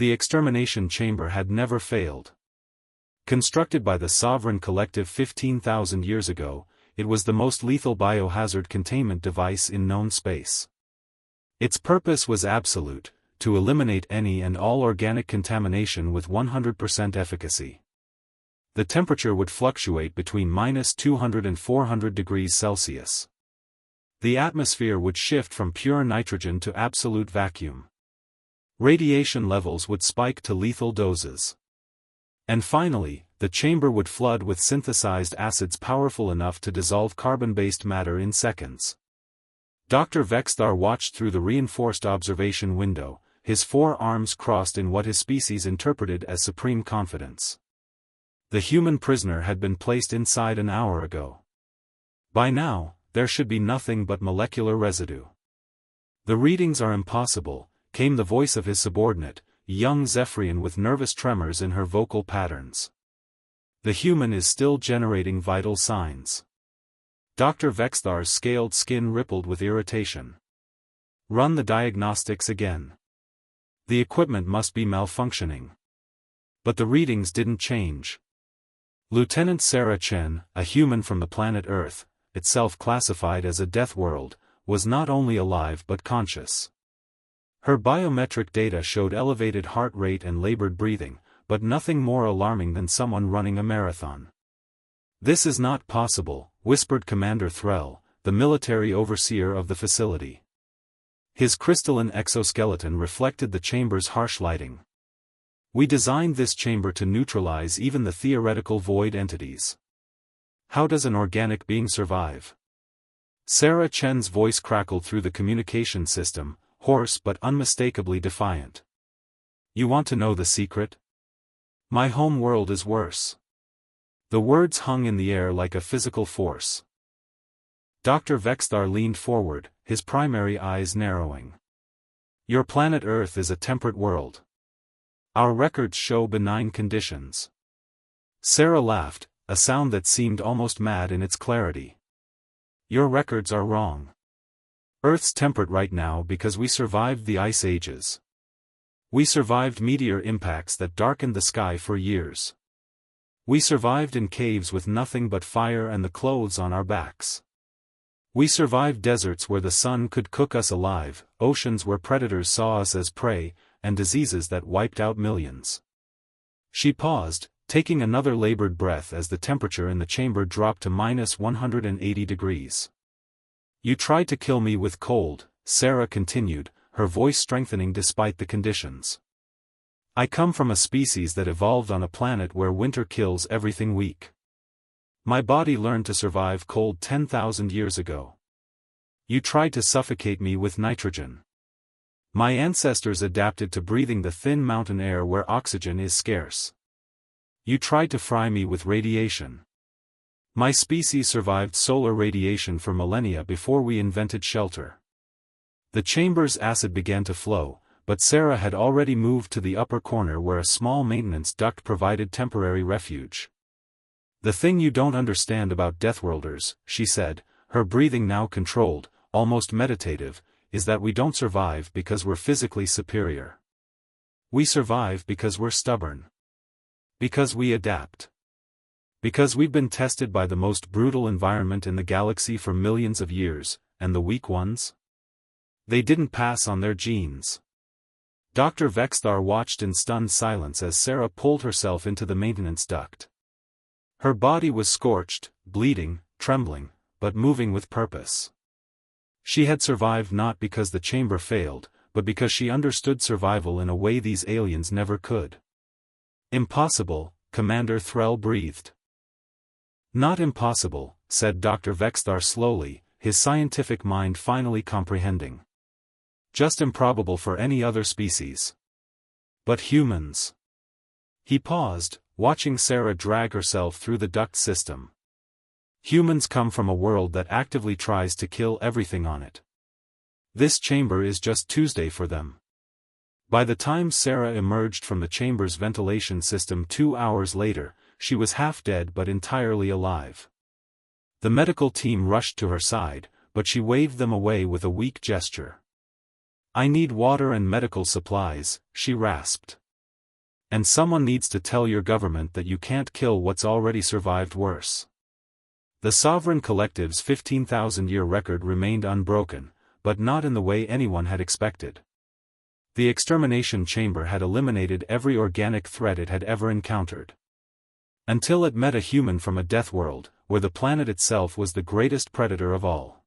The extermination chamber had never failed. Constructed by the Sovereign Collective 15,000 years ago, it was the most lethal biohazard containment device in known space. Its purpose was absolute, to eliminate any and all organic contamination with 100% efficacy. The temperature would fluctuate between -200 and 400 degrees Celsius. The atmosphere would shift from pure nitrogen to absolute vacuum. Radiation levels would spike to lethal doses. And finally, the chamber would flood with synthesized acids powerful enough to dissolve carbon-based matter in seconds. Dr. Vexthar watched through the reinforced observation window, his 4 arms crossed in what his species interpreted as supreme confidence. The human prisoner had been placed inside an hour ago. By now, there should be nothing but molecular residue. The readings are impossible, came the voice of his subordinate, young Zephyrian with nervous tremors in her vocal patterns. The human is still generating vital signs. Dr. Vexthar's scaled skin rippled with irritation. Run the diagnostics again. The equipment must be malfunctioning. But the readings didn't change. Lieutenant Sarah Chen, a human from the planet Earth, itself classified as a death world, was not only alive but conscious. Her biometric data showed elevated heart rate and labored breathing, but nothing more alarming than someone running a marathon. "This is not possible," whispered Commander Threll, the military overseer of the facility. His crystalline exoskeleton reflected the chamber's harsh lighting. "We designed this chamber to neutralize even the theoretical void entities. How does an organic being survive?" Sarah Chen's voice crackled through the communication system, hoarse but unmistakably defiant. "You want to know the secret? My home world is worse." The words hung in the air like a physical force. Dr. Vexthar leaned forward, his primary eyes narrowing. "Your planet Earth is a temperate world. Our records show benign conditions." Sarah laughed, a sound that seemed almost mad in its clarity. "Your records are wrong. Earth's temperate right now because we survived the ice ages. We survived meteor impacts that darkened the sky for years. We survived in caves with nothing but fire and the clothes on our backs. We survived deserts where the sun could cook us alive, oceans where predators saw us as prey, and diseases that wiped out millions." She paused, taking another labored breath as the temperature in the chamber dropped to -180 degrees. "You tried to kill me with cold," Sarah continued, her voice strengthening despite the conditions. "I come from a species that evolved on a planet where winter kills everything weak. My body learned to survive cold 10,000 years ago. You tried to suffocate me with nitrogen. My ancestors adapted to breathing the thin mountain air where oxygen is scarce. You tried to fry me with radiation. My species survived solar radiation for millennia before we invented shelter." The chamber's acid began to flow, but Sarah had already moved to the upper corner where a small maintenance duct provided temporary refuge. "The thing you don't understand about Deathworlders," she said, her breathing now controlled, almost meditative, "is that we don't survive because we're physically superior. We survive because we're stubborn. Because we adapt. Because we've been tested by the most brutal environment in the galaxy for millions of years, and the weak ones? They didn't pass on their genes." Dr. Vexthar watched in stunned silence as Sarah pulled herself into the maintenance duct. Her body was scorched, bleeding, trembling, but moving with purpose. She had survived not because the chamber failed, but because she understood survival in a way these aliens never could. "Impossible," Commander Threll breathed. "Not impossible," said Dr. Vexthar slowly, his scientific mind finally comprehending. "Just improbable for any other species. But humans." He paused, watching Sarah drag herself through the duct system. "Humans come from a world that actively tries to kill everything on it. This chamber is just Tuesday for them." By the time Sarah emerged from the chamber's ventilation system 2 hours later, she was half dead but entirely alive. The medical team rushed to her side, but she waved them away with a weak gesture. "I need water and medical supplies," she rasped. And someone needs to tell your government that you can't kill what's already survived worse. The Sovereign Collective's 15,000-year record remained unbroken, but not in the way anyone had expected. The extermination chamber had eliminated every organic threat it had ever encountered. Until it met a human from a death world, where the planet itself was the greatest predator of all.